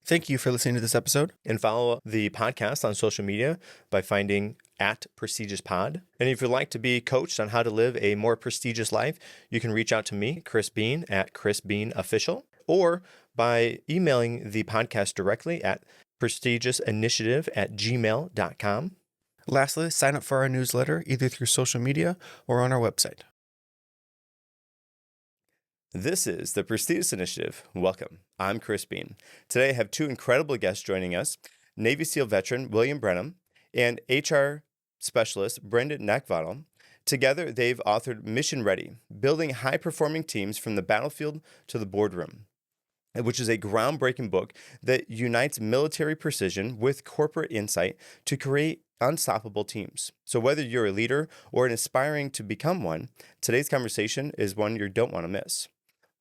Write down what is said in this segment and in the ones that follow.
Thank you for listening to this episode. And follow the podcast on social media by finding @Prestigious_pod. And if you'd like to be coached on how to live a more prestigious life, you can reach out to me, Chris Bean, @ChrisBeanOfficial, or by emailing the podcast directly at prestigiousInitiative@gmail.com. Lastly, sign up for our newsletter either through social media or on our website. This is the Prestigious Initiative. Welcome. I'm Chris Bean. Today I have two incredible guests joining us, Navy SEAL veteran William Branum and HR specialist Brenda Neckvatal. Together, they've authored Mission Ready, Building High-Performing Teams from the Battlefield to the Boardroom, which is a groundbreaking book that unites military precision with corporate insight to create unstoppable teams. So whether you're a leader or an aspiring to become one, today's conversation is one you don't want to miss.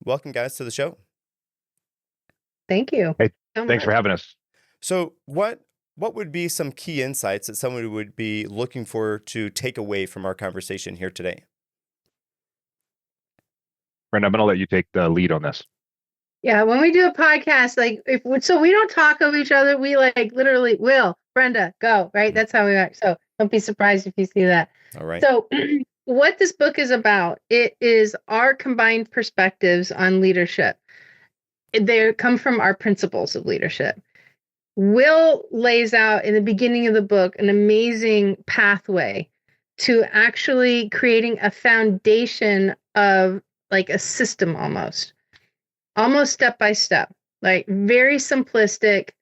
Welcome, guys, to the show. Thank you. Hey, thanks for having us. So what would be some key insights that someone would be looking for to take away from our conversation here today? Brenda, I'm going to let you take the lead on this. Yeah, when we do a podcast, so we don't talk of each other. We literally, Will, Brenda, go, right? That's how we are. So don't be surprised if you see that. All right. So what this book is about, it is our combined perspectives on leadership. They come from our principles of leadership. Will lays out in the beginning of the book an amazing pathway to actually creating a foundation of like a system almost step by step, like very simplistic.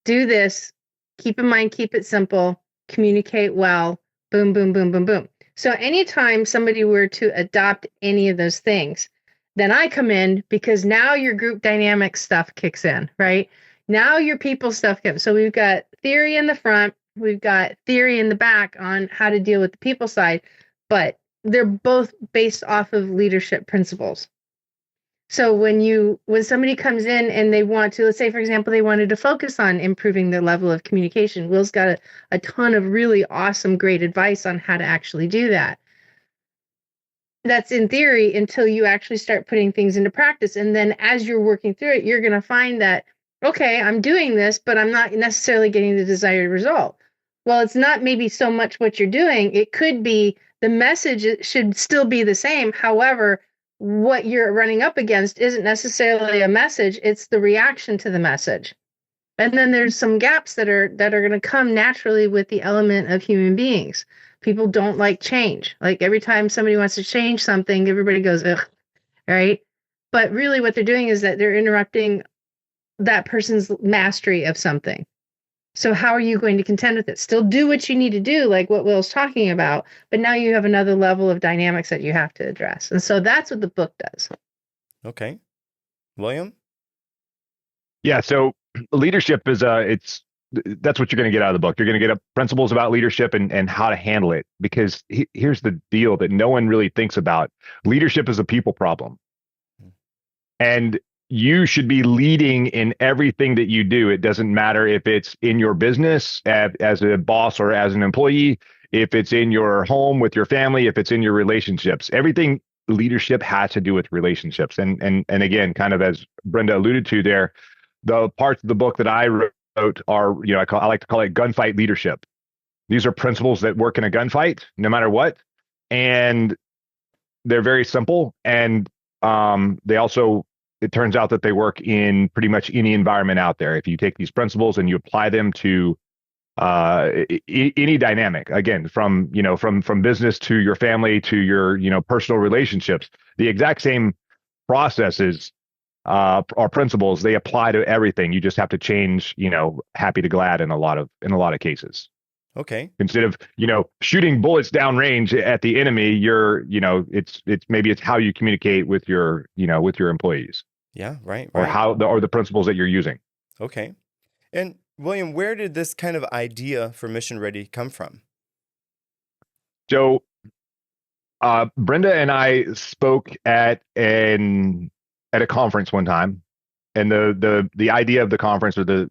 Do this, keep in mind, keep it simple, communicate well, boom, boom, boom, boom, boom. So anytime somebody were to adopt any of those things, then I come in because now your group dynamic stuff kicks in, right? Now your people stuff comes. So we've got theory in the front, we've got theory in the back on how to deal with the people side, but they're both based off of leadership principles. So when somebody comes in and they want to, let's say, for example, they wanted to focus on improving their level of communication, Will's got a ton of really awesome, great advice on how to actually do that. That's in theory until you actually start putting things into practice. And then as you're working through it, you're going to find that, okay, I'm doing this, but I'm not necessarily getting the desired result. Well, it's not maybe so much what you're doing. It could be the message should still be the same. However, what you're running up against isn't necessarily a message, it's the reaction to the message. And then there's some gaps that are going to come naturally with the element of human beings. People don't like change. Like every time somebody wants to change something, everybody goes, ugh, right? But really what they're doing is that they're interrupting that person's mastery of something. So how are you going to contend with it? Still do what you need to do, like what Will's talking about, but now you have another level of dynamics that you have to address. And so that's what the book does. Okay. William? Yeah, so leadership is that's what you're going to get out of the book. You're going to get principles about leadership and how to handle it, because here's the deal that no one really thinks about. Leadership is a people problem. And you should be leading in everything that you do. It doesn't matter if it's in your business as a boss or as an employee, if it's in your home with your family, if it's in your relationships. Everything leadership has to do with relationships. And again, kind of as Brenda alluded to there, the parts of the book that I wrote are, I like to call it gunfight leadership. These are principles that work in a gunfight, no matter what. And they're very simple. And they also, it turns out that they work in pretty much any environment out there. If you take these principles and you apply them to any dynamic, again, from business to your family to your personal relationships, the exact same processes or principles, they apply to everything. You just have to change, happy to glad in a lot of cases. Okay. Instead of, shooting bullets downrange at the enemy, it's how you communicate with your employees. Yeah, right. Or or the principles that you're using. Okay. And William, where did this kind of idea for Mission Ready come from? So, Brenda and I spoke at a conference one time, and the idea of the conference, or the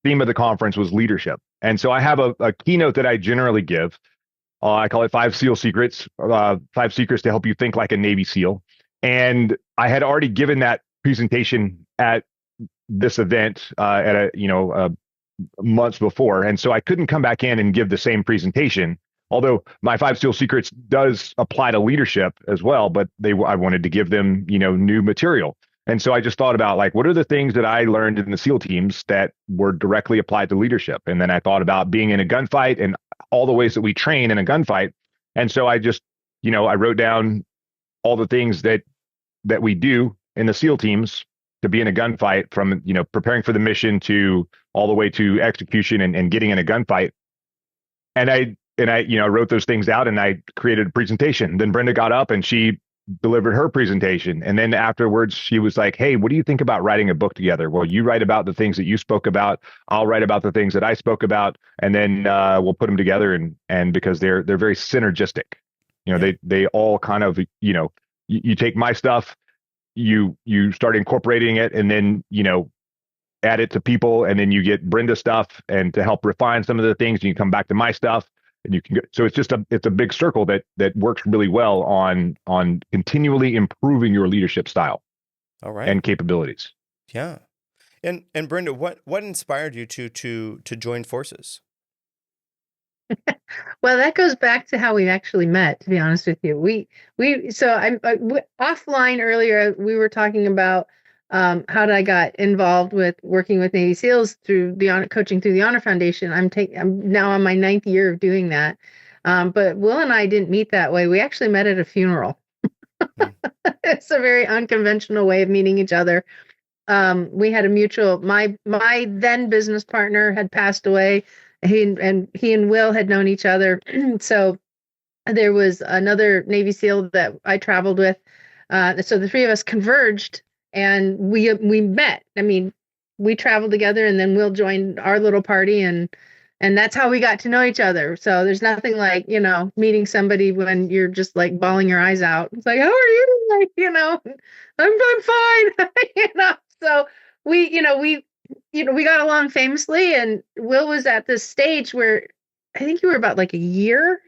theme of the conference, was leadership. And so I have a keynote that I generally give. I call it 5 SEAL Secrets, 5 Secrets to Help You Think Like a Navy SEAL. And I had already given that presentation at this event at months before, and so I couldn't come back in and give the same presentation. Although my 5 Steel Secrets does apply to leadership as well, but I wanted to give them new material. And so I just thought about, like, what are the things that I learned in the SEAL teams that were directly applied to leadership? And then I thought about being in a gunfight and all the ways that we train in a gunfight. And so I just, I wrote down all the things that we do in the SEAL teams to be in a gunfight, from, preparing for the mission to all the way to execution and getting in a gunfight. And I wrote those things out, and I created a presentation. Then Brenda got up and she delivered her presentation. And then afterwards she was like, "Hey, what do you think about writing a book together? Well, you write about the things that you spoke about. I'll write about the things that I spoke about. And then we'll put them together." And because they're very synergistic, they all kind of, you take my stuff, you start incorporating it, and then, add it to people, and then you get Brenda stuff and to help refine some of the things, and you come back to my stuff. And you can go, so it's a big circle that works really well on continually improving your leadership style, all right, and capabilities. Yeah. And Brenda, what inspired you to join forces? Well, that goes back to how we actually met, to be honest with you. Offline earlier, we were talking about how I got involved with working with Navy SEALs through the coaching through the Honor Foundation. I'm now on my 9th year of doing that. But Will and I didn't meet that way. We actually met at a funeral. It's a very unconventional way of meeting each other. We had a mutual, my then business partner had passed away. He and Will had known each other. So there was another Navy SEAL that I traveled with. So the three of us converged, and we met. I mean, we traveled together, and then Will joined our little party, and that's how we got to know each other. So there's nothing like, meeting somebody when you're just like bawling your eyes out. It's like, "How are you?" Like, I'm fine. So we got along famously, and Will was at this stage where I think you were about like a year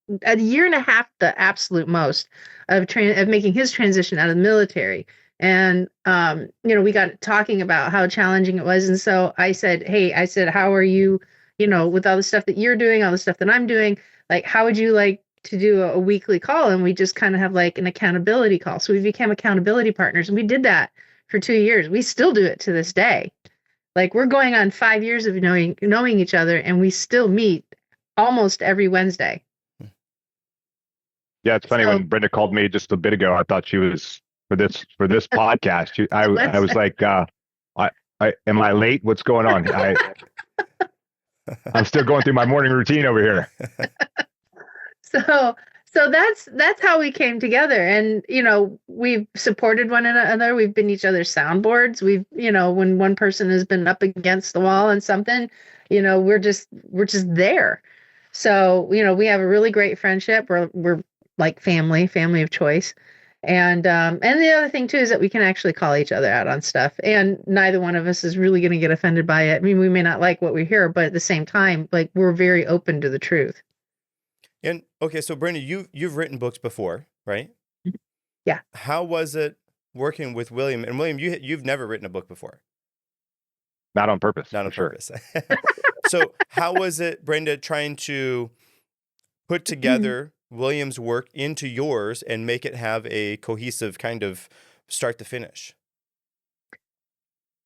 and a half, the absolute most, of making his transition out of the military. And, we got talking about how challenging it was. And so I said, "How are you, with all the stuff that you're doing, all the stuff that I'm doing, like, how would you like to do a weekly call?" And we just kind of have like an accountability call. So we became accountability partners, and we did that for 2 years. We still do it to this day. Like, we're going on 5 years of knowing each other, and we still meet almost every Wednesday. Yeah, it's funny, when Brenda called me just a bit ago, I thought she was for this podcast. I was like, am I late? What's going on? I'm still going through my morning routine over here. So that's how we came together. And, we've supported one another. We've been each other's soundboards. We've, when one person has been up against the wall and something, we're just there. So, we have a really great friendship. We're like family of choice. And the other thing too is that we can actually call each other out on stuff, and neither one of us is really going to get offended by it. I mean, we may not like what we hear, but at the same time, like, we're very open to the truth. And okay, so Brenda, you've written books before, right? Yeah. How was it working with William? And William, you've never written a book before. Not on purpose. Not on purpose. So how was it, Brenda, trying to put together William's work into yours and make it have a cohesive kind of start to finish?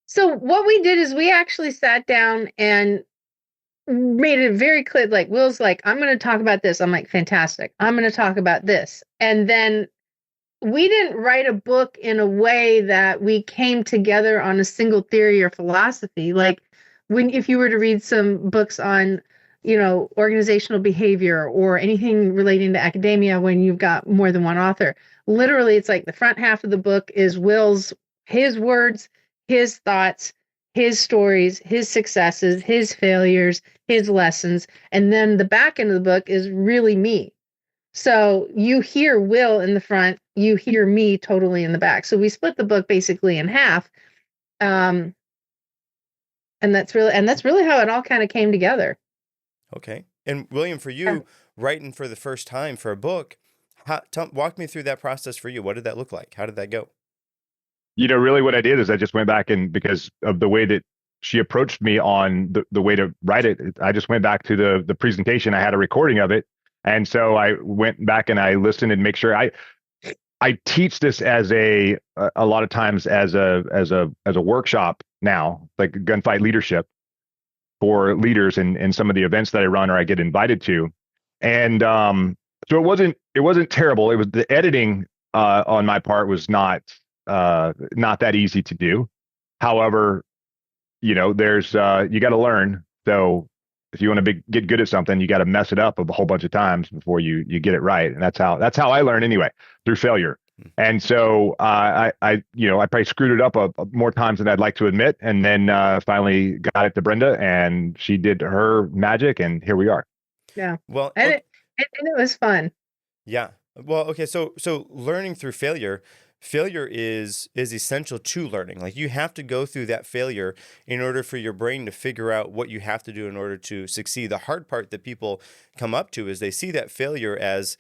So what we did is we actually sat down and made it very clear. Like, Will's like, "I'm going to talk about this." I'm like, "Fantastic. I'm going to talk about this." And then we didn't write a book in a way that we came together on a single theory or philosophy. Like, if you were to read some books on, organizational behavior or anything relating to academia, when you've got more than one author, literally it's like the front half of the book is his words, his thoughts, his stories, his successes, his failures, his lessons. And then the back end of the book is really me. So you hear Will in the front, you hear me totally in the back. So we split the book basically in half. And that's really how it all kind of came together. Okay. And William, for you, writing for the first time for a book, walk me through that process for you. What did that look like? How did that go? Really what I did is I just went back, and because of the way that she approached me on the way to write it, I just went back to the presentation. I had a recording of it. And so I went back and I listened and make sure I teach this as a lot of times as a workshop now, like gunfight leadership for leaders in some of the events that I run or I get invited to. And so it wasn't terrible. It was the editing on my part was not that easy to do. However, there's you got to learn. So if you want to get good at something, you got to mess it up a whole bunch of times before you get it right. And that's how I learn anyway, through failure. And so I probably screwed it up more times than I'd like to admit, and then finally got it to Brenda, and she did her magic, and here we are. Yeah. Well, And okay. it was fun. Yeah. Well, okay. So learning through failure, failure is essential to learning. Like you have to go through that failure in order for your brain to figure out what you have to do in order to succeed. The hard part that people come up to is they see that failure as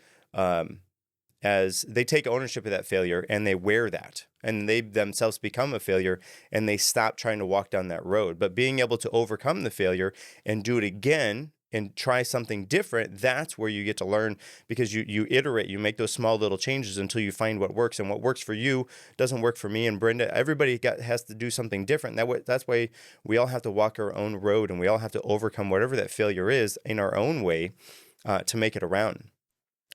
they take ownership of that failure and they wear that, and they themselves become a failure, and they stop trying to walk down that road. But being able to overcome the failure and do it again and try something different, that's where you get to learn, because you iterate, you make those small little changes until you find what works, and what works for you doesn't work for me and Brenda. Everybody has to do something different. That's why we all have to walk our own road, and we all have to overcome whatever that failure is in our own way to make it around.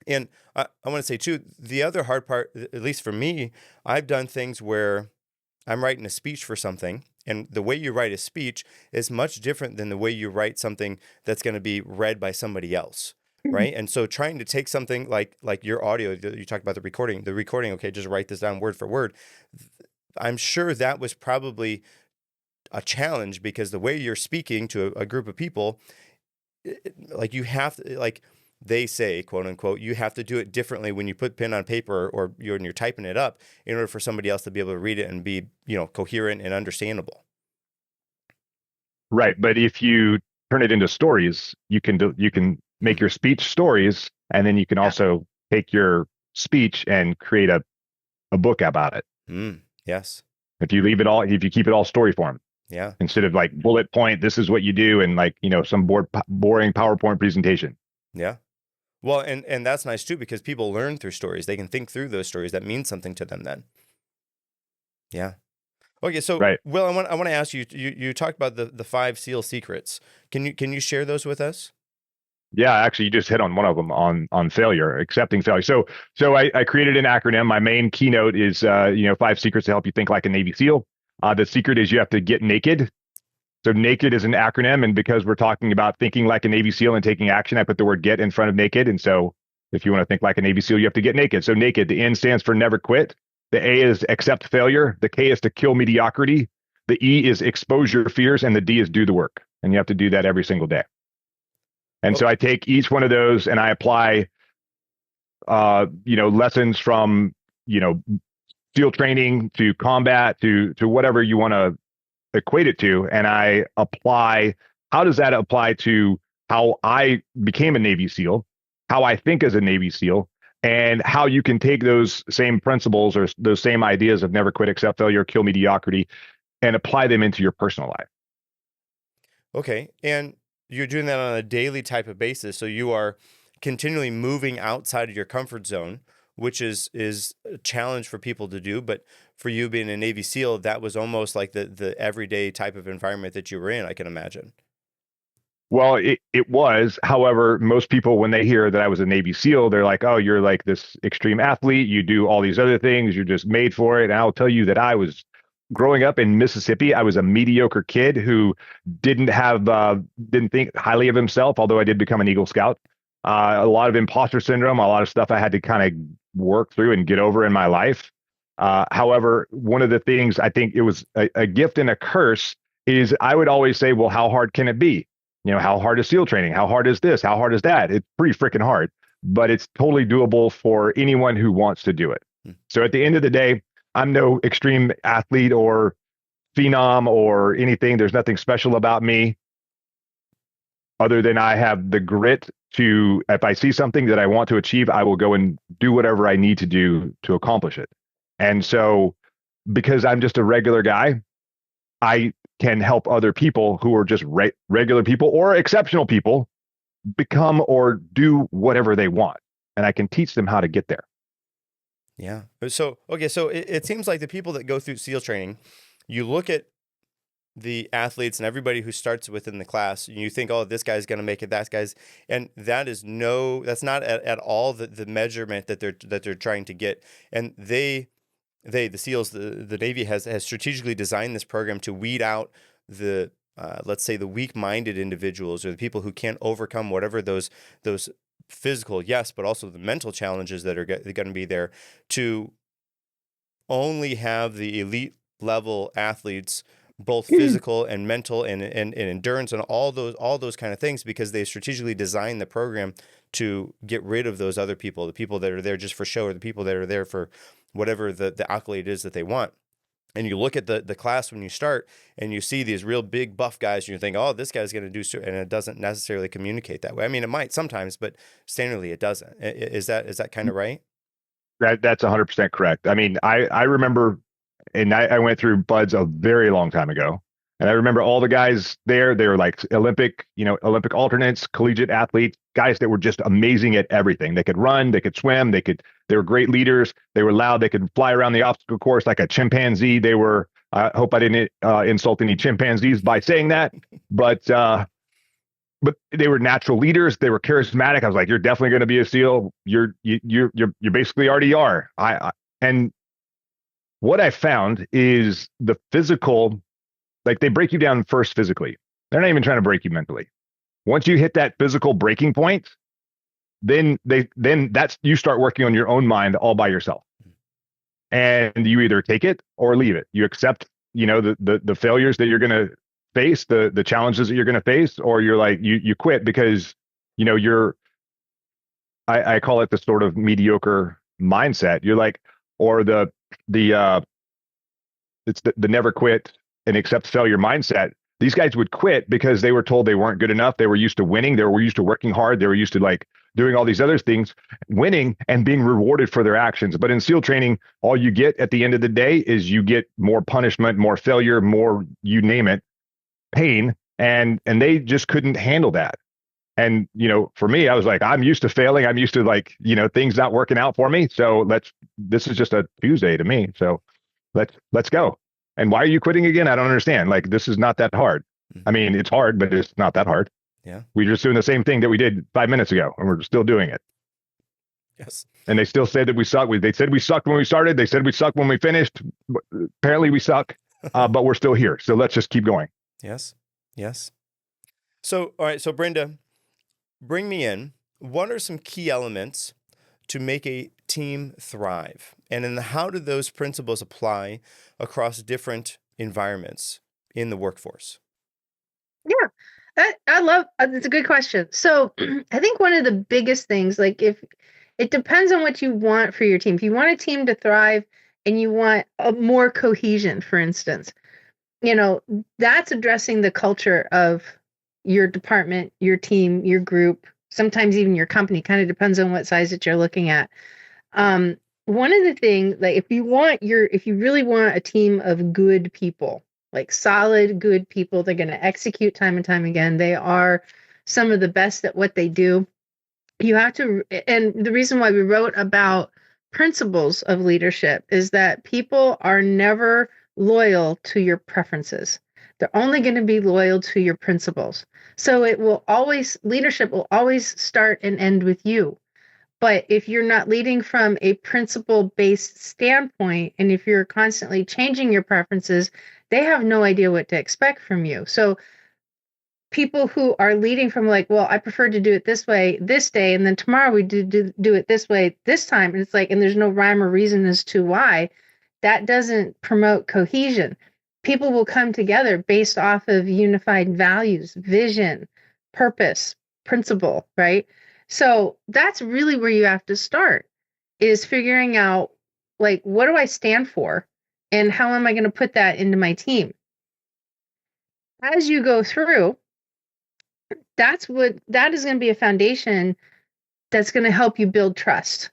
And I want to say too, the other hard part, at least for me, I've done things where I'm writing a speech for something, and the way you write a speech is much different than the way you write something that's going to be read by somebody else, right? And so trying to take something like your audio, you talked about the recording, okay, just write this down word for word. I'm sure that was probably a challenge, because the way you're speaking to a group of people, like you have to, like they say, quote unquote, you have to do it differently when you put pen on paper or you're typing it up in order for somebody else to be able to read it and be, coherent and understandable. Right. But if you turn it into stories, you can make your speech stories, and then you can also take your speech and create a book about it. Yes. If you keep it all story form. Yeah. Instead of like bullet point, this is what you do, and like, some boring PowerPoint presentation. Yeah. Well, and that's nice too, because people learn through stories. They can think through those stories. That means something to them then. Yeah. Okay, so right. Will, I want to ask you. You talked about the 5 SEAL secrets. Can you share those with us? Yeah, actually, you just hit on one of them on failure, accepting failure. So I created an acronym. My main keynote is 5 secrets to help you think like a Navy SEAL. The secret is you have to get naked. So naked is an acronym, and because we're talking about thinking like a Navy SEAL and taking action, I put the word get in front of naked. And so if you want to think like a Navy SEAL, you have to get naked. So naked, the N stands for never quit. The A is accept failure. The K is to kill mediocrity. The E is expose your fears, and the D is do the work. And you have to do that every single day. And so I take each one of those and I apply, lessons from, SEAL training to combat to whatever you want to equate it to, and I apply, how does that apply to how I became a Navy SEAL, how I think as a Navy SEAL, and how you can take those same principles or those same ideas of never quit, accept failure, kill mediocrity, and apply them into your personal life. Okay. And you're doing that on a daily type of basis. So you are continually moving outside of your comfort zone, which is a challenge for people to do. But for you being a Navy SEAL, that was almost like the everyday type of environment that you were in, I can imagine. Well, it was. However, most people, when they hear that I was a Navy SEAL, they're like, oh, you're like this extreme athlete. You do all these other things. You're just made for it. And I'll tell you that I was growing up in Mississippi. I was a mediocre kid who didn't think highly of himself, although I did become an Eagle Scout. A lot of imposter syndrome, a lot of stuff I had to kind of work through and get over in my life. However, one of the things I think it was a gift and a curse is I would always say, well, how hard can it be? How hard is SEAL training? How hard is this? How hard is that? It's pretty freaking hard, but it's totally doable for anyone who wants to do it. So at the end of the day, I'm no extreme athlete or phenom or anything. There's nothing special about me other than I have the grit to, if I see something that I want to achieve, I will go and do whatever I need to do to accomplish it. And so because I'm just a regular guy, I can help other people who are just regular people or exceptional people become or do whatever they want. And I can teach them how to get there. Yeah. So, okay. So it seems like the people that go through SEAL training, you look at the athletes and everybody who starts within the class, and you think, oh, this guy's going to make it, that guy's, and that's not at all the measurement that they're trying to get. And the SEALs, the Navy has strategically designed this program to weed out the, let's say, the weak-minded individuals or the people who can't overcome whatever those physical, yes, but also the mental challenges that are going to be there, to only have the elite level athletes, both physical and mental and endurance and all those kind of things, because they strategically designed the program to get rid of those other people, the people that are there just for show, or the people that are there for whatever the accolade is that they want. And you look at the class when you start and you see these real big buff guys, and you think, oh, this guy's going to do so, and it doesn't necessarily communicate that way. I mean, it might sometimes, but standardly it doesn't. Is that kind of right? That's 100% correct. I mean, I remember, and I went through BUD/S a very long time ago. And I remember all the guys there, they were like Olympic alternates, collegiate athletes, guys that were just amazing at everything. They could run, they could swim, they were great leaders. They were loud. They could fly around the obstacle course like a chimpanzee. I hope I didn't insult any chimpanzees by saying that, but they were natural leaders. They were charismatic. I was like, you're definitely going to be a SEAL. You basically already are. And what I found is the physical, like they break you down first physically. They're not even trying to break you mentally. Once you hit that physical breaking point, then you start working on your own mind all by yourself. And you either take it or leave it. You accept, the failures that you're going to face, the challenges that you're going to face, or you're like, you quit because, I call it the sort of mediocre mindset. You're like, or it's the never quit and accept failure mindset. These guys would quit because they were told they weren't good enough. They were used to winning. They were used to working hard. They were used to like doing all these other things, winning and being rewarded for their actions. But in SEAL training, all you get at the end of the day is you get more punishment, more failure, more, you name it, pain. And they just couldn't handle that. And, for me, I was like, I'm used to failing. I'm used to like, things not working out for me. So this is just a Tuesday to me. So let's go. And why are you quitting again? I don't understand. Like, this is not that hard. I mean, it's hard, but it's not that hard. Yeah. We're just doing the same thing that we did 5 minutes ago, and we're still doing it. Yes. And they still say that we suck. They said we sucked when we started. They said we sucked when we finished. Apparently we suck, but we're still here. So let's just keep going. Yes. Yes. So, all right. So Brenda, bring me in. What are some key elements to make a team thrive? And then how do those principles apply across different environments in the workforce? Yeah, I love, it's a good question. So I think one of the biggest things, like if it depends on what you want for your team. If you want a team to thrive and you want a more cohesion, for instance, that's addressing the culture of your department, your team, your group, sometimes even your company. Kind of depends on what size that you're looking at. One of the things, like if you really want a team of good people, like solid, good people, they're going to execute time and time again. They are some of the best at what they do. You have to, and the reason why we wrote about principles of leadership is that people are never loyal to your preferences. They're only going to be loyal to your principles. So leadership will always start and end with you. But if you're not leading from a principle-based standpoint, and if you're constantly changing your preferences, they have no idea what to expect from you. So people who are leading from like, well, I prefer to do it this way this day, and then tomorrow we do it this way this time. And it's like, and there's no rhyme or reason as to why. That doesn't promote cohesion. People will come together based off of unified values, vision, purpose, principle, right? So that's really where you have to start, is figuring out, like, what do I stand for and how am I going to put that into my team? As you go through, that is going to be a foundation that's going to help you build trust.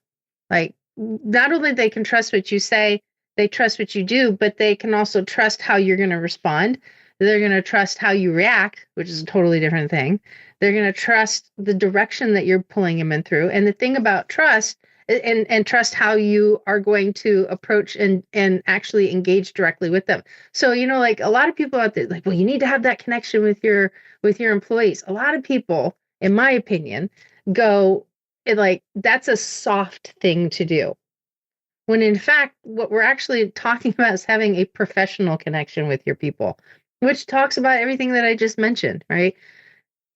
Like, not only they can trust what you say, They trust what you do, but they can also trust how you're going to respond. They're going to trust how you react, which is a totally different thing. They're going to trust the direction that you're pulling them in through. And the thing about trust and trust how you are going to approach and actually engage directly with them. So, like a lot of people out there, like, well, you need to have that connection with your employees. A lot of people, in my opinion, go like, that's a soft thing to do. When in fact, what we're actually talking about is having a professional connection with your people, which talks about everything that I just mentioned, right?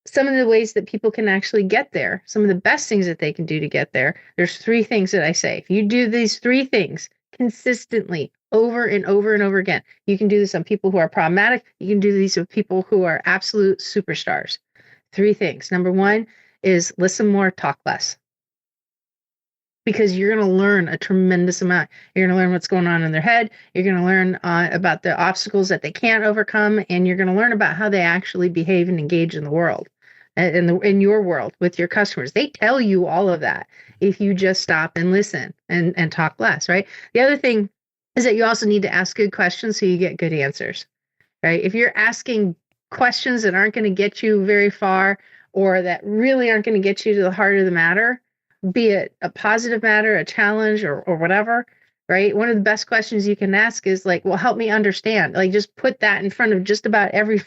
Some of the ways that people can actually get there, some of the best things that they can do to get there. There's 3 things that I say. If you do these 3 things consistently over and over and over again, you can do this on people who are problematic. You can do these with people who are absolute superstars. 3 things. Number 1 is listen more, talk less. Because you're going to learn a tremendous amount. You're going to learn what's going on in their head. You're going to learn about the obstacles that they can't overcome, and you're going to learn about how they actually behave and engage in the world, in your world with your customers. They tell you all of that if you just stop and listen and talk less, right? The other thing is that you also need to ask good questions so you get good answers, right? If you're asking questions that aren't going to get you very far or that really aren't going to get you to the heart of the matter, be it a positive matter, a challenge, or whatever, right? One of the best questions you can ask is like, well, help me understand. Like, just put that in front of just about every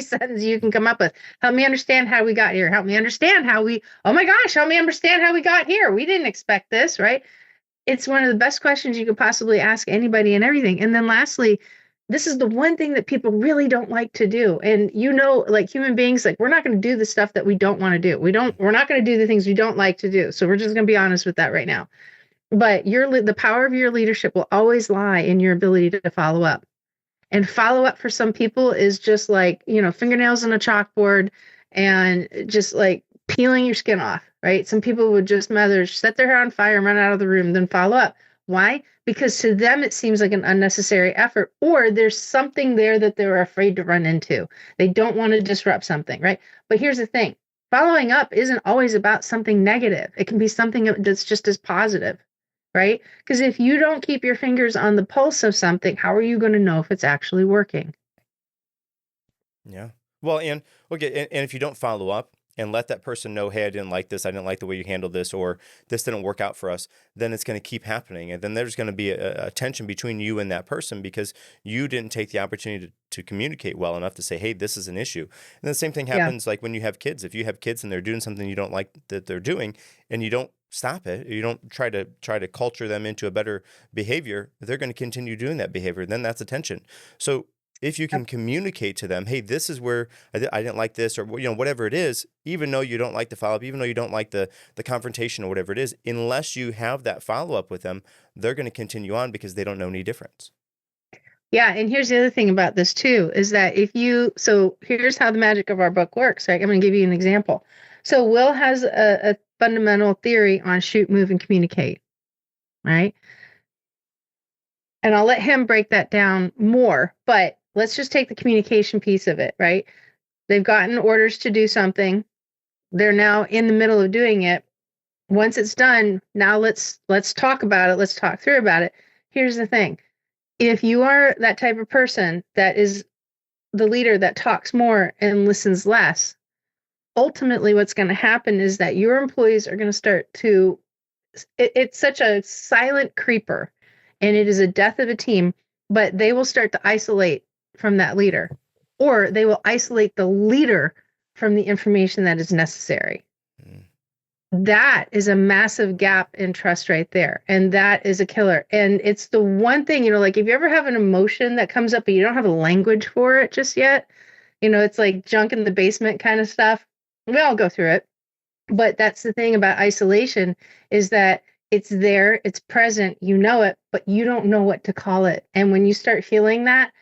sentence you can come up with. Help me understand how we got here. Help me understand how oh my gosh, help me understand how we got here. We didn't expect this, right? It's one of the best questions you could possibly ask anybody and everything. And then lastly, this is the one thing that people really don't like to do. And like human beings, like we're not going to do the stuff that we don't want to do. We're not going to do the things we don't like to do. So we're just going to be honest with that right now. But the power of your leadership will always lie in your ability to follow up. And follow up for some people is just like, fingernails on a chalkboard and just like peeling your skin off, right? Some people would just rather set their hair on fire and run out of the room than follow up. Why? Because to them, it seems like an unnecessary effort, or there's something there that they're afraid to run into. They don't want to disrupt something, right? But here's the thing. Following up isn't always about something negative. It can be something that's just as positive, right? Because if you don't keep your fingers on the pulse of something, how are you going to know if it's actually working? Yeah. Well, and okay, and if you don't follow up and let that person know, hey, I didn't like this, I didn't like the way you handled this, or this didn't work out for us, then it's going to keep happening. And then there's going to be a tension between you and that person because you didn't take the opportunity to communicate well enough to say, hey, this is an issue. And the same thing happens like when you have kids. If you have kids and they're doing something you don't like that they're doing, and you don't stop it, you don't try to culture them into a better behavior, they're going to continue doing that behavior. Then that's a tension. So if you can communicate to them, hey, this is where I didn't like this, or whatever it is, even though you don't like the follow-up, even though you don't like the confrontation or whatever it is, unless you have that follow-up with them, they're going to continue on because they don't know any difference. Yeah, and here's the other thing about this too, is that so here's how the magic of our book works, right? I'm going to give you an example. So Will has a fundamental theory on shoot, move, and communicate, right? And I'll let him break that down more, but let's just take the communication piece of it, right? They've gotten orders to do something. They're now in the middle of doing it. Once it's done, now let's talk about it. Let's talk through about it. Here's the thing. If you are that type of person that is the leader that talks more and listens less, ultimately what's going to happen is that your employees are going to start to, it's such a silent creeper and it is a death of a team, but they will start to isolate from that leader, or they will isolate the leader from the information that is necessary. That is a massive gap in trust right there. And that is a killer. And it's the one thing, like if you ever have an emotion that comes up, but you don't have a language for it just yet, it's like junk in the basement kind of stuff. We all go through it. But that's the thing about isolation, is that it's there, it's present, you know it, but you don't know what to call it. And when you start feeling that,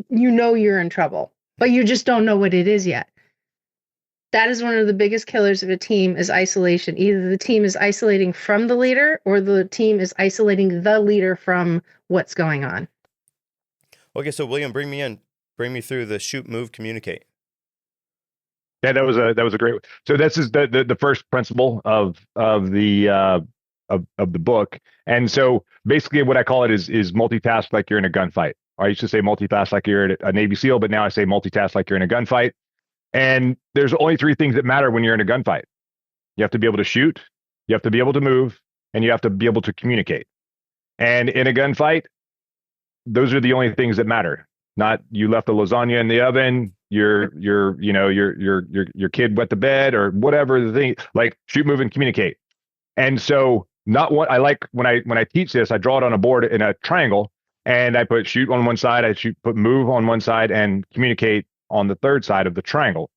you're in trouble, but you just don't know what it is yet. That is one of the biggest killers of a team, is isolation. Either the team is isolating from the leader, or the team is isolating the leader from what's going on. Okay, so William, bring me through the shoot, move, communicate. Yeah, that was a great. So this is the first principle of the of the book. And so basically what I call it is multitask like you're in a gunfight. I used to say multitask like you're a Navy SEAL, but now I say multitask like you're in a gunfight. And there's only three things that matter when you're in a gunfight. You have to be able to shoot, you have to be able to move, and you have to be able to communicate. And in a gunfight, those are the only things that matter. Not you left the lasagna in the oven, your kid wet the bed or whatever the thing, like shoot, move, and communicate. And so not what I like when I teach this, I draw it on a board in a triangle and I put shoot on one side, put move on one side and communicate on the third side of the triangle.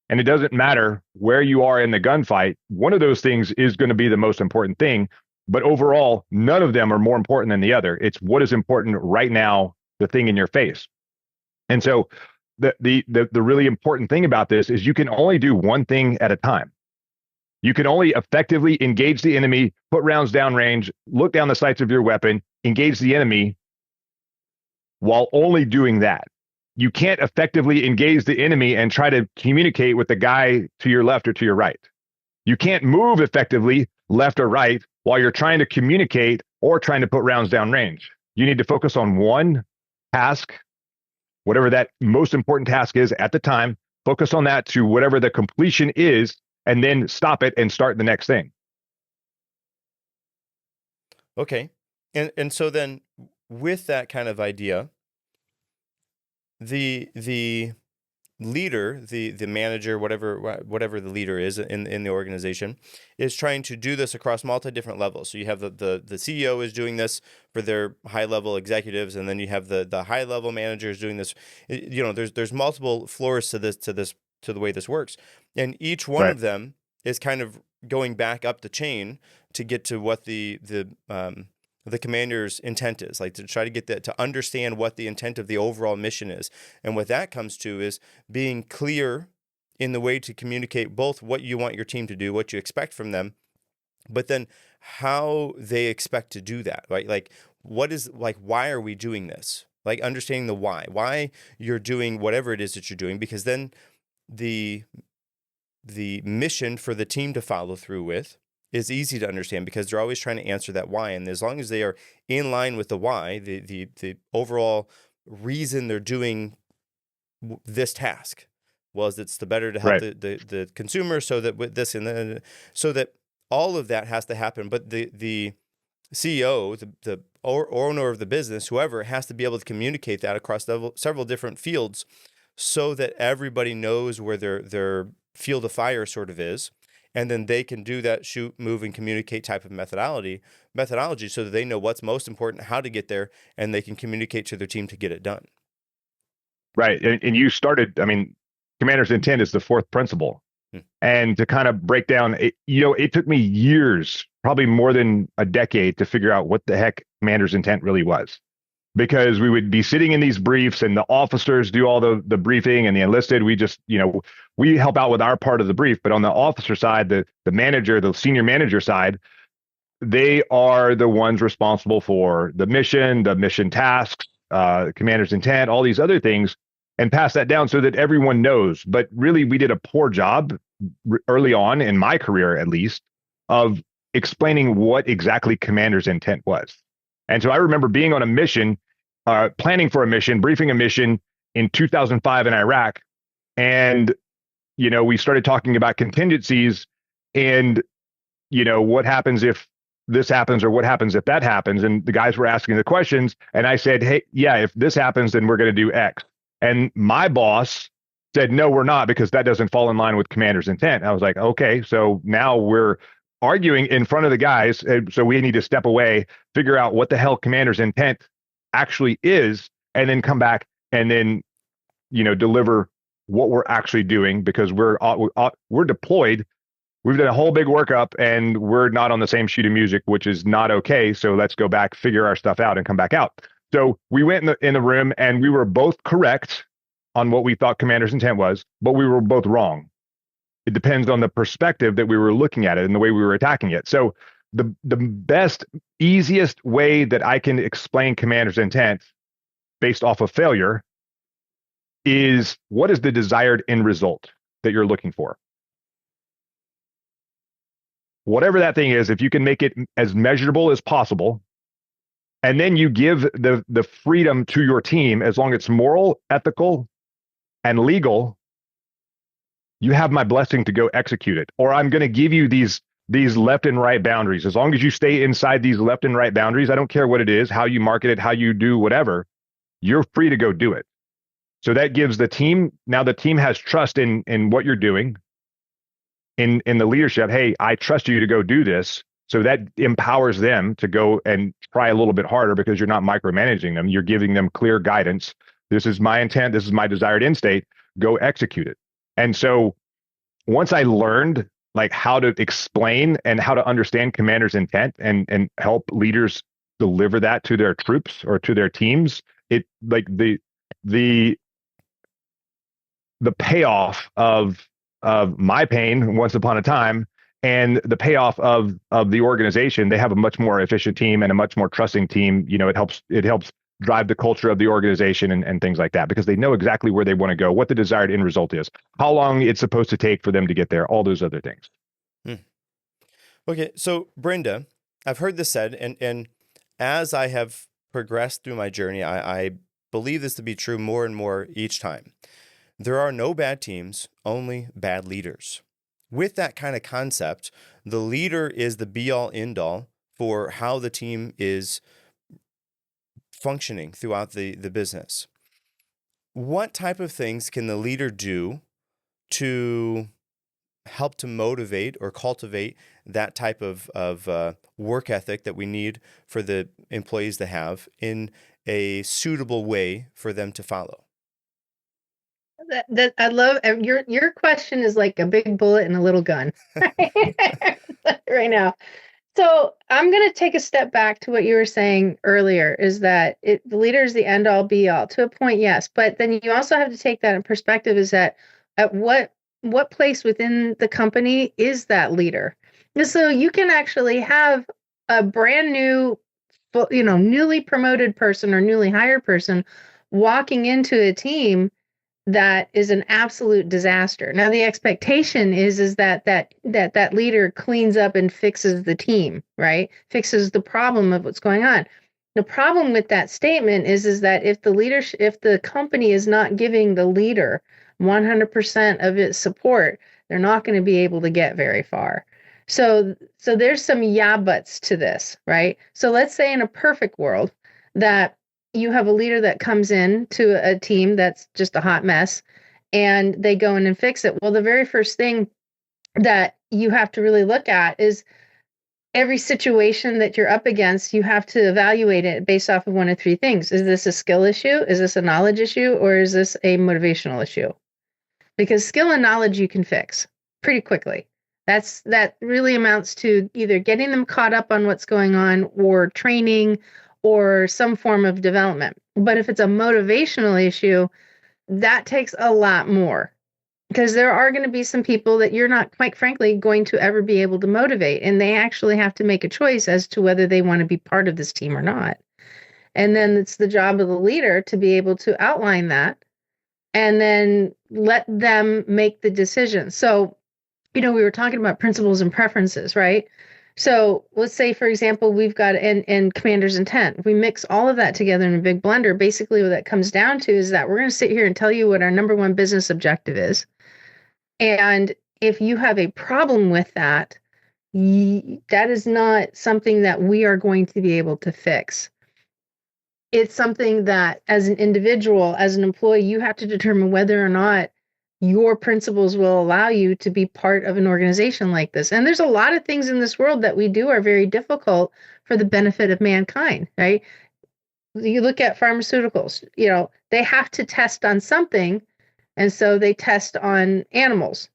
And it doesn't matter where you are in the gunfight. One of those things is going to be the most important thing. But overall, none of them are more important than the other. It's what is important right now, the thing in your face. And so the really important thing about this is you can only do one thing at a time. You can only effectively engage the enemy, put rounds downrange, look down the sights of your weapon, engage the enemy while only doing that. You can't effectively engage the enemy and try to communicate with the guy to your left or to your right. You can't move effectively left or right while you're trying to communicate or trying to put rounds downrange. You need to focus on one task, whatever that most important task is at the time, focus on that to whatever the completion is, and then stop it and start the next thing. Okay. And so then with that kind of idea, the leader, the manager, whatever the leader is in the organization, is trying to do this across multi different levels. So you have the CEO is doing this for their high level executives, and then you have the high level managers doing this. You know, there's multiple floors to the way this works, and each one of them is kind of going back up the chain to get to what the commander's intent is, like to try to get that, to understand what the intent of the overall mission is. And what that comes to is being clear in the way to communicate both what you want your team to do, what you expect from them, but then how they expect to do that, right? Like, why are we doing this? Like understanding the why you're doing whatever it is that you're doing, because then the mission for the team to follow through with is easy to understand, because they're always trying to answer that why. And as long as they are in line with the why, the overall reason they're doing this task was it's the better to help the consumer, so that with this and then, so that all of that has to happen. But the CEO, the owner of the business, whoever, has to be able to communicate that across several different fields, so that everybody knows where their field of fire sort of is. And then they can do that shoot, move, and communicate type of methodology, so that they know what's most important, how to get there, and they can communicate to their team to get it done. Right. And you started, I mean, commander's intent is the fourth principle. And to kind of break down, it took me years, probably more than a decade, to figure out what the heck commander's intent really was. Because we would be sitting in these briefs and the officers do all the briefing, and the enlisted, we just, we help out with our part of the brief. But on the officer side, the manager, the senior manager side, they are the ones responsible for the mission tasks, commander's intent, all these other things, and pass that down so that everyone knows. But really, we did a poor job early on in my career, at least, of explaining what exactly commander's intent was. And so I remember being on a mission, planning for a mission, briefing a mission in 2005 in Iraq. And, we started talking about contingencies and, what happens if this happens, or what happens if that happens? And the guys were asking the questions. And I said, hey, yeah, if this happens, then we're going to do X. And my boss said, no, we're not, because that doesn't fall in line with commander's intent. I was like, okay, so now we're arguing in front of the guys. So we need to step away, figure out what the hell commander's intent actually is, and then come back and then, deliver what we're actually doing, because we're deployed. We've done a whole big workup and we're not on the same sheet of music, which is not okay. So let's go back, figure our stuff out, and come back out. So we went in the room and we were both correct on what we thought commander's intent was, but we were both wrong. It depends on the perspective that we were looking at it and the way we were attacking it. So the best, easiest way that I can explain commander's intent based off of failure is, what is the desired end result that you're looking for? whatever that thing is, if you can make it as measurable as possible, and then you give the freedom to your team, as long as it's moral, ethical, and legal, you have my blessing to go execute it. Or I'm going to give you these left and right boundaries. As long as you stay inside these left and right boundaries, I don't care what it is, how you market it, how you do whatever, you're free to go do it. So that gives the team, now the team has trust in what you're doing, in the leadership. Hey, I trust you to go do this. So that empowers them to go and try a little bit harder, because you're not micromanaging them. You're giving them clear guidance. This is my intent. This is my desired end state. Go execute it. And so once I learned like how to explain and how to understand commander's intent and help leaders deliver that to their troops or to their teams, it like the payoff of my pain once upon a time, and the payoff of the organization, they have a much more efficient team and a much more trusting team. You know, it helps drive the culture of the organization and things like that, because they know exactly where they want to go, what the desired end result is, how long it's supposed to take for them to get there, all those other things. Okay, so Brenda, I've heard this said, and as I have progressed through my journey, I believe this to be true more and more each time. There are no bad teams, only bad leaders. With that kind of concept, the leader is the be-all, end-all for how the team is functioning throughout the business. What type of things can the leader do to help to motivate or cultivate that type of work ethic that we need for the employees to have in a suitable way for them to follow? That I love your question is like a big bullet and a little gun right now. So I'm going to take a step back to what you were saying earlier, is that the leader is the end all be all to a point. Yes. But then you also have to take that in perspective, is that at what place within the company is that leader? And so you can actually have a brand new, newly promoted person or newly hired person walking into a team that is an absolute disaster. Now the expectation is that leader cleans up and fixes the team, right? Fixes the problem of what's going on. The problem with that statement is that if the company is not giving the leader 100% of its support, they're not going to be able to get very far. So there's some yeah buts to this, right? So let's say in a perfect world that you have a leader that comes in to a team that's just a hot mess, and they go in and fix it. Well, the very first thing that you have to really look at is every situation that you're up against, you have to evaluate it based off of one of three things. Is this a skill issue? Is this a knowledge issue? Or is this a motivational issue? Because skill and knowledge you can fix pretty quickly. That really amounts to either getting them caught up on what's going on, or training, or some form of development. But if it's a motivational issue, that takes a lot more, because there are going to be some people that you're not, quite frankly, going to ever be able to motivate. And they actually have to make a choice as to whether they want to be part of this team or not. And then it's the job of the leader to be able to outline that and then let them make the decision. So, we were talking about principles and preferences, right? So let's say, for example, we've got in commander's intent. We mix all of that together in a big blender. Basically, what that comes down to is that we're going to sit here and tell you what our number one business objective is. And if you have a problem with that, that is not something that we are going to be able to fix. It's something that, as an individual, as an employee, you have to determine whether or not your principles will allow you to be part of an organization like this. And there's a lot of things in this world that we do are very difficult for the benefit of mankind, right? You look at pharmaceuticals, they have to test on something. And so they test on animals,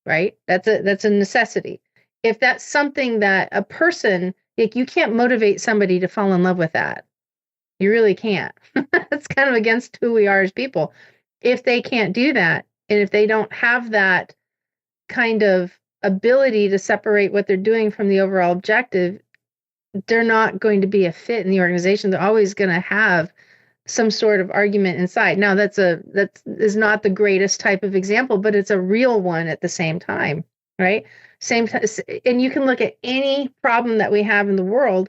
right? That's a necessity. If that's something that a person, like, you can't motivate somebody to fall in love with that. You really can't. That's kind of against who we are as people. If they can't do that, and if they don't have that kind of ability to separate what they're doing from the overall objective, they're not going to be a fit in the organization. They're always going to have some sort of argument inside. Now, that is not the greatest type of example, but it's a real one at the same time. right? And you can look at any problem that we have in the world.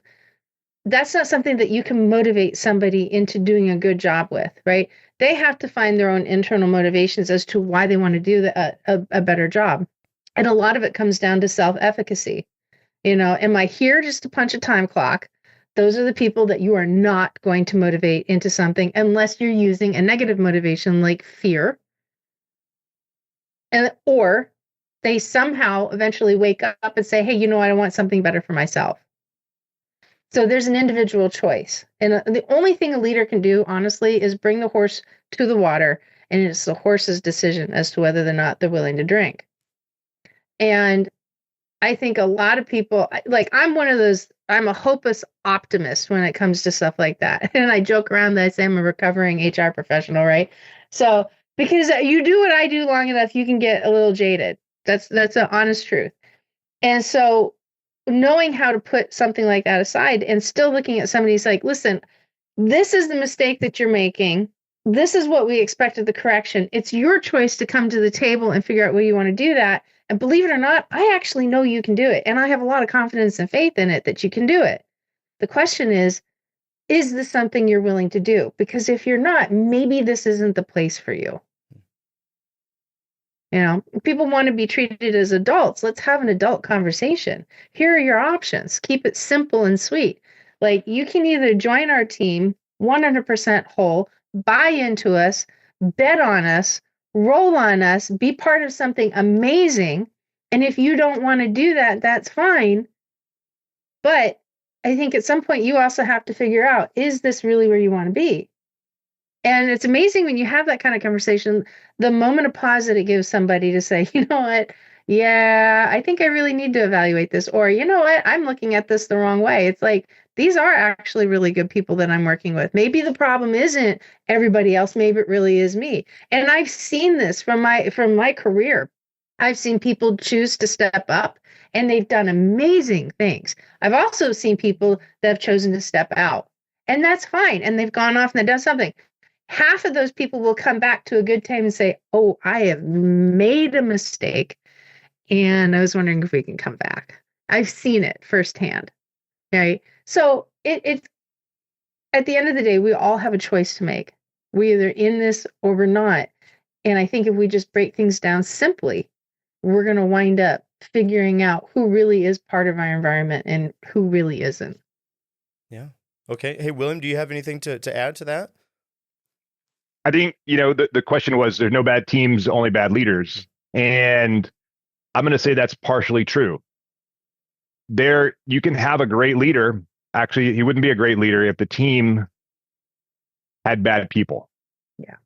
That's not something that you can motivate somebody into doing a good job with, right? They have to find their own internal motivations as to why they want to do a better job. And a lot of it comes down to self-efficacy. Am I here just to punch a time clock? Those are the people that you are not going to motivate into something unless you're using a negative motivation like fear, or they somehow eventually wake up and say, hey, I want something better for myself. So there's an individual choice. And the only thing a leader can do, honestly, is bring the horse to the water. And it's the horse's decision as to whether or not they're willing to drink. And I think a lot of people, I'm one of those, I'm a hopeless optimist when it comes to stuff like that. And I joke around that I say I'm a recovering HR professional, right? So, because you do what I do long enough, you can get a little jaded. That's an honest truth. And so knowing how to put something like that aside and still looking at somebody's like, listen, this is the mistake that you're making. This is what we expect of the correction. It's your choice to come to the table and figure out where you want to do that. And believe it or not, I actually know you can do it. And I have a lot of confidence and faith in it that you can do it. The question is this something you're willing to do? Because if you're not, maybe this isn't the place for you. People want to be treated as adults. Let's have an adult conversation. Here are your options. Keep it simple and sweet. Like, you can either join our team 100% whole, buy into us, bet on us, roll on us, be part of something amazing. And if you don't want to do that, that's fine. But I think at some point you also have to figure out, is this really where you want to be? And it's amazing when you have that kind of conversation, the moment of pause that it gives somebody to say, you know what? Yeah, I think I really need to evaluate this. Or, you know what? I'm looking at this the wrong way. It's like, these are actually really good people that I'm working with. Maybe the problem isn't everybody else. Maybe it really is me. And I've seen this from my career. I've seen people choose to step up and they've done amazing things. I've also seen people that have chosen to step out, and that's fine. And they've gone off and they've done something. Half of those people will come back to a good time and say, oh, I have made a mistake, and I was wondering if we can come back. I've seen it firsthand, right? So it's at the end of the day, we all have a choice to make. We're either in this or we're not. And I think if we just break things down simply, we're going to wind up figuring out who really is part of our environment and who really isn't. Yeah. Okay. Hey, William, do you have anything to add to that? I think, the question was, there's no bad teams, only bad leaders. And I'm going to say that's partially true. You can have a great leader. Actually, he wouldn't be a great leader if the team had bad people. Yeah.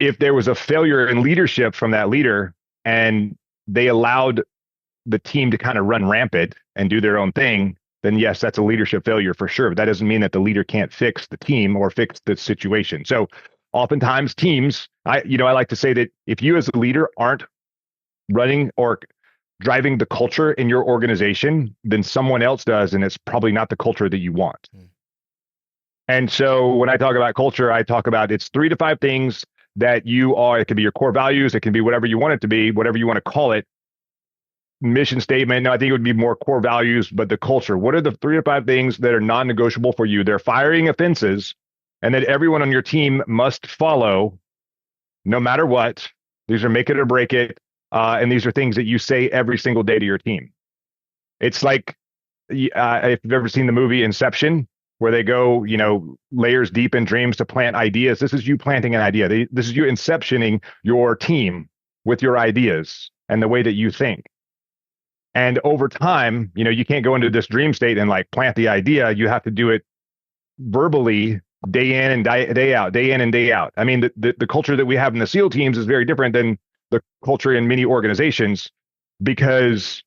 If there was a failure in leadership from that leader and they allowed the team to kind of run rampant and do their own thing, then yes, that's a leadership failure for sure. But that doesn't mean that the leader can't fix the team or fix the situation. So oftentimes teams, I like to say that if you as a leader aren't running or driving the culture in your organization, then someone else does, and it's probably not the culture that you want. And so when I talk about culture, I talk about it's 3 to 5 things that you are. It can be your core values. It can be whatever you want it to be, whatever you want to call it. Mission statement. No, I think it would be more core values, but the culture. What are the 3 to 5 things that are non-negotiable for you? They're firing offenses, and that everyone on your team must follow no matter what. These are make it or break it. And these are things that you say every single day to your team. It's like, if you've ever seen the movie Inception, where they go, layers deep in dreams to plant ideas. This is you planting an idea. This is you inceptioning your team with your ideas and the way that you think. And over time, you can't go into this dream state and plant the idea. You have to do it verbally, day in and day out, day in and day out. I mean, the culture that we have in the SEAL teams is very different than the culture in many organizations, because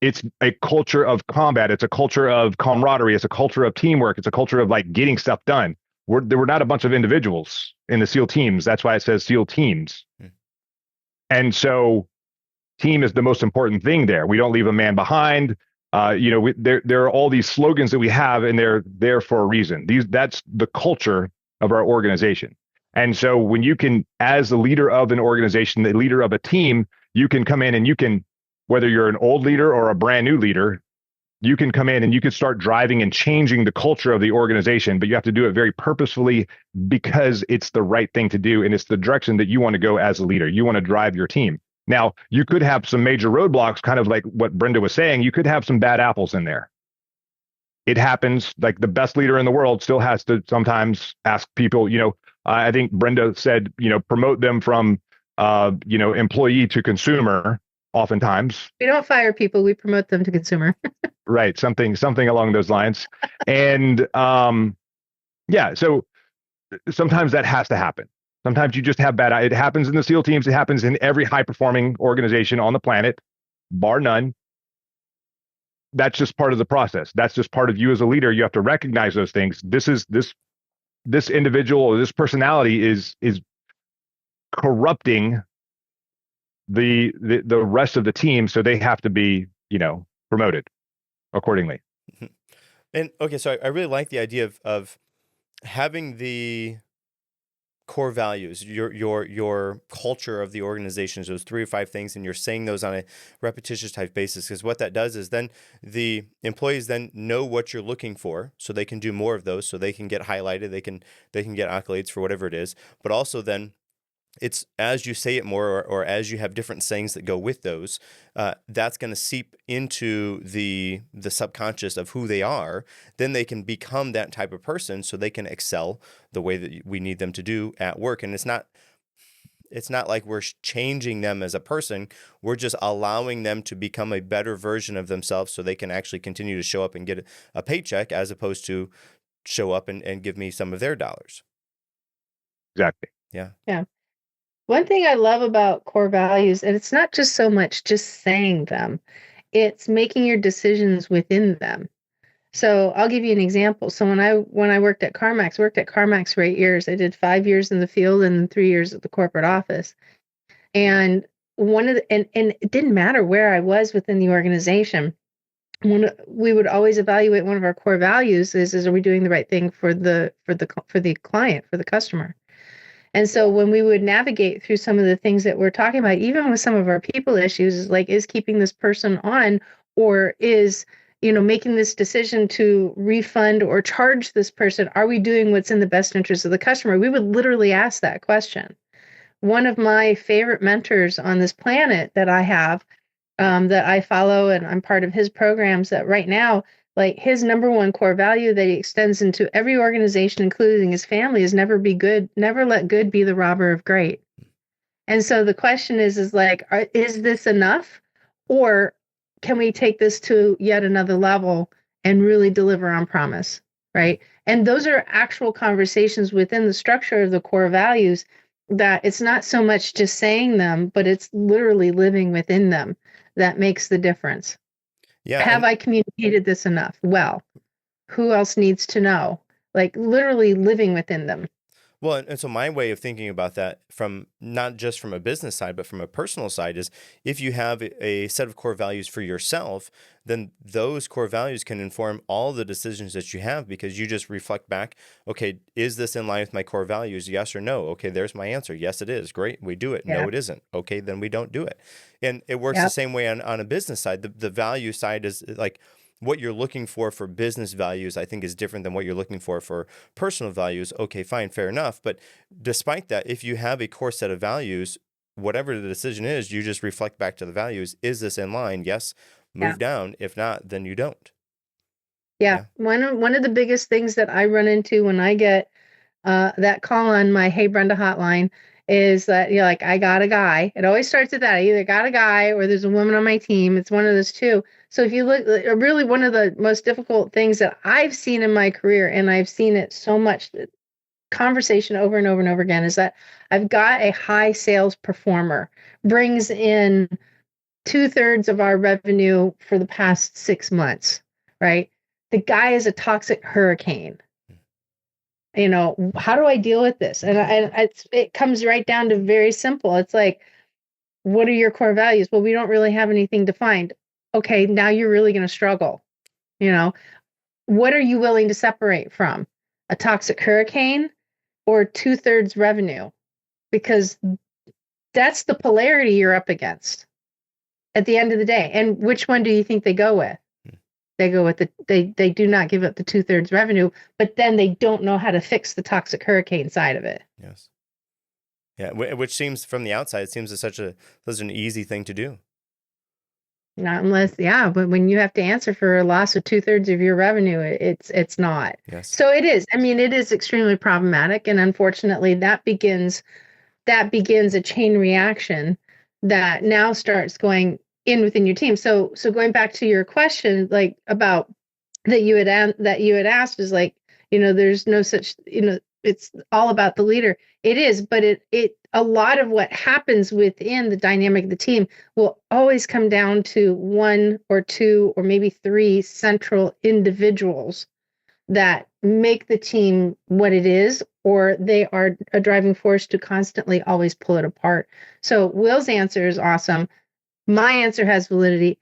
it's a culture of combat. It's a culture of camaraderie. It's a culture of teamwork. It's a culture of getting stuff done. We're not a bunch of individuals in the SEAL teams. That's why it says SEAL teams. And so team is the most important thing there. We don't leave a man behind. There are all these slogans that we have, and they're there for a reason. That's the culture of our organization. And so when you can, as the leader of an organization, the leader of a team, you can come in and you can, whether you're an old leader or a brand new leader, you can come in and you can start driving and changing the culture of the organization, but you have to do it very purposefully because it's the right thing to do. And it's the direction that you want to go as a leader. You want to drive your team. Now, you could have some major roadblocks, kind of like what Brenda was saying. You could have some bad apples in there. It happens. Like the best leader in the world still has to sometimes ask people, I think Brenda said, promote them from, employee to consumer oftentimes. We don't fire people. We promote them to consumer. Right. Something along those lines. And so sometimes that has to happen. Sometimes you just have it happens in the SEAL teams. It happens in every high performing organization on the planet, bar none. That's just part of the process. That's just part of you as a leader. You have to recognize those things. This individual or this personality is corrupting the rest of the team. So they have to be, promoted accordingly. And okay, so I really like the idea of having the core values, your culture of the organizations, those 3 or 5 things, and you're saying those on a repetitious type basis, because what that does is then the employees then know what you're looking for, so they can do more of those, so they can get highlighted, they can get accolades for whatever it is, but also then it's as you say it more, or as you have different sayings that go with those, that's going to seep into the subconscious of who they are. Then they can become that type of person, so they can excel the way that we need them to do at work. And it's not like we're changing them as a person. We're just allowing them to become a better version of themselves, so they can actually continue to show up and get a paycheck, as opposed to show up and give me some of their dollars. Exactly. Yeah. Yeah. One thing I love about core values, and it's not just so much just saying them, it's making your decisions within them. So I'll give you an example. So when I worked at CarMax, for 8 years. I did 5 years in the field and 3 years at the corporate office. And and it didn't matter where I was within the organization. We would always evaluate one of our core values is are we doing the right thing for the client, for the customer? And so when we would navigate through some of the things that we're talking about, even with some of our people issues, is like, is keeping this person on, or is, making this decision to refund or charge this person, are we doing what's in the best interest of the customer? We would literally ask that question. One of my favorite mentors on this planet that I have, that I follow, and I'm part of his programs, that right now, like, his number one core value that he extends into every organization, including his family, is never let good be the robber of great. And so the question is like, is this enough? Or can we take this to yet another level and really deliver on promise, right? And those are actual conversations within the structure of the core values, that it's not so much just saying them, but it's literally living within them that makes the difference. Yeah. Have I communicated this enough? Well, who else needs to know? Like, literally living within them. Well, and so my way of thinking about that, from not just from a business side, but from a personal side, is if you have a set of core values for yourself, then those core values can inform all the decisions that you have, because you just reflect back, okay, is this in line with my core values? Yes or no? Okay, there's my answer. Yes, it is. Great. We do it. Yeah. No, it isn't. Okay, then we don't do it. And it works the same way on a business side. The value side is like, what you're looking for business values, I think, is different than what you're looking for personal values. Okay, fine, fair enough. But despite that, if you have a core set of values, whatever the decision is, you just reflect back to the values. Is this in line? Yes, move down. If not, then you don't. Yeah. One of the biggest things that I run into when I get that call on my Hey Brenda hotline is that, like, I got a guy. It always starts with that. I either got a guy or there's a woman on my team. It's one of those two. So if you look, really one of the most difficult things that I've seen in my career, and I've seen it so much, conversation over and over and over again, is that I've got a high sales performer, brings in 2/3 of our revenue for the past 6 months, right? The guy is a toxic hurricane. How do I deal with this? And it comes right down to very simple. It's like, what are your core values? Well, we don't really have anything defined. Okay, now you're really going to struggle. What are you willing to separate from? A toxic hurricane or 2/3 revenue? Because that's the polarity you're up against at the end of the day. And which one do you think they go with? They go with they do not give up the 2/3 revenue, but then they don't know how to fix the toxic hurricane side of it. Yes. Yeah, which seems from the outside, it seems such an easy thing to do. Not unless, yeah, but when you have to answer for a loss of 2/3 of your revenue, it's not. Yes. So it is. I mean, it is extremely problematic, and unfortunately, that begins a chain reaction that now starts going in within your team. So going back to your question, like about that you had asked, is like, there's no such, it's all about the leader. It is, but it a lot of what happens within the dynamic of the team will always come down to one or two or maybe three central individuals that make the team what it is, or they are a driving force to constantly always pull it apart. So Will's answer is awesome. My answer has validity.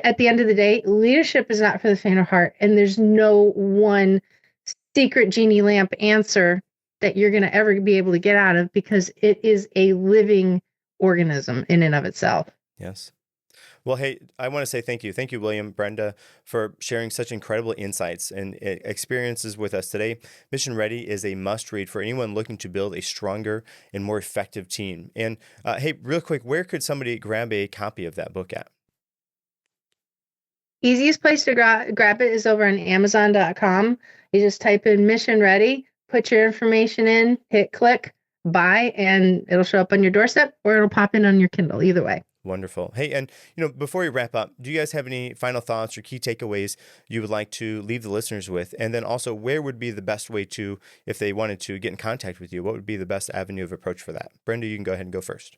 At the end of the day, leadership is not for the faint of heart, and there's no one secret genie lamp answer that you're going to ever be able to get out of, because it is a living organism in and of itself. Yes. Well, hey, I want to say thank you. Thank you, William, Brenda, for sharing such incredible insights and experiences with us today. Mission Ready is a must read for anyone looking to build a stronger and more effective team. And hey, real quick, where could somebody grab a copy of that book at? Easiest place to grab it is over on Amazon.com. You just type in Mission Ready, put your information in, hit click, buy, and it'll show up on your doorstep, or it'll pop in on your Kindle. Either way. Wonderful. Hey, and before we wrap up, do you guys have any final thoughts or key takeaways you would like to leave the listeners with? And then also, where would be the best way to, if they wanted to get in contact with you, what would be the best avenue of approach for that? Brenda, you can go ahead and go first.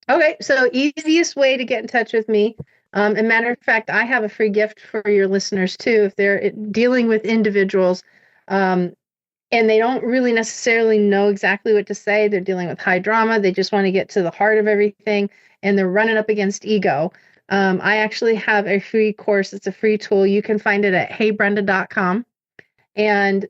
Okay, so easiest way to get in touch with me. As a matter of fact, I have a free gift for your listeners too. If they're dealing with individuals, and they don't really necessarily know exactly what to say, they're dealing with high drama, they just want to get to the heart of everything, and they're running up against ego. I actually have a free course. It's a free tool. You can find it at heybrenda.com. And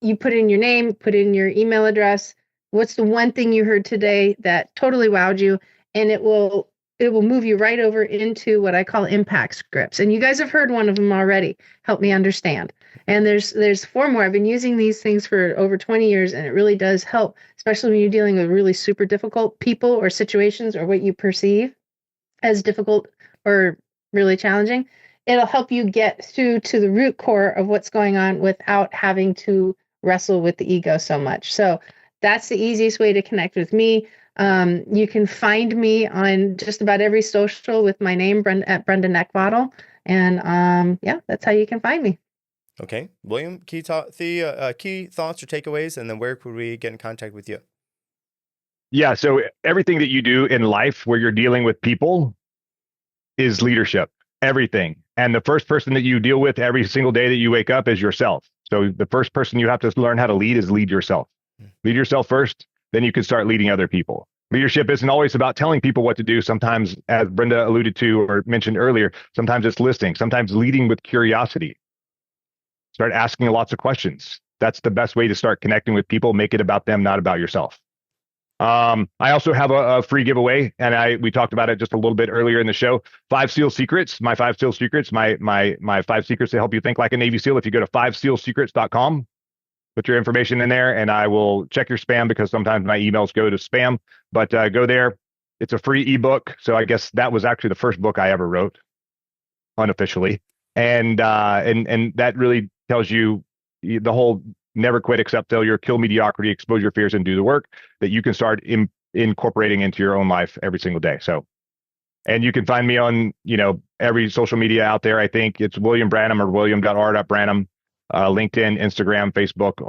you put in your name, put in your email address. What's the one thing you heard today that totally wowed you? And it will move you right over into what I call impact scripts. And you guys have heard one of them already. Help me understand. And there's 4 more. I've been using these things for over 20 years, and it really does help, especially when you're dealing with really super difficult people or situations, or what you perceive as difficult or really challenging. It'll help you get through to the root core of what's going on without having to wrestle with the ego so much. So that's the easiest way to connect with me. You can find me on just about every social with my name, at Brenda Neckvatal. And yeah, that's how you can find me. Okay. William, key thoughts or takeaways, and then where could we get in contact with you? Yeah. So everything that you do in life where you're dealing with people is leadership, everything. And the first person that you deal with every single day that you wake up is yourself. So the first person you have to learn how to lead is lead yourself. Lead yourself first, then you can start leading other people. Leadership isn't always about telling people what to do. Sometimes, as Brenda alluded to or mentioned earlier, sometimes it's listening, sometimes leading with curiosity. Start asking lots of questions. That's the best way to start connecting with people. Make it about them, not about yourself. I also have a free giveaway, and we talked about it just a little bit earlier in the show. 5 SEAL secrets, my 5 SEAL secrets, my 5 secrets to help you think like a Navy SEAL. If you go to 5sealsecrets.com, put your information in there, and I will check your spam, because sometimes my emails go to spam. But go there. It's a free ebook. So I guess that was actually the first book I ever wrote unofficially, and that really tells you the whole never quit, accept failure, kill mediocrity, expose your fears, and do the work that you can start incorporating into your own life every single day. So, and you can find me on, every social media out there. I think it's William Branum or william.r.branum, LinkedIn, Instagram, Facebook,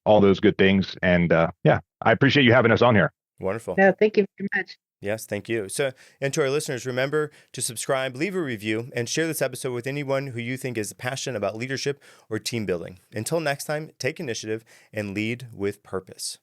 all those good things. And yeah, I appreciate you having us on here. Wonderful. No, thank you very much. Yes, thank you. So, and to our listeners, remember to subscribe, leave a review, and share this episode with anyone who you think is passionate about leadership or team building. Until next time, take initiative and lead with purpose.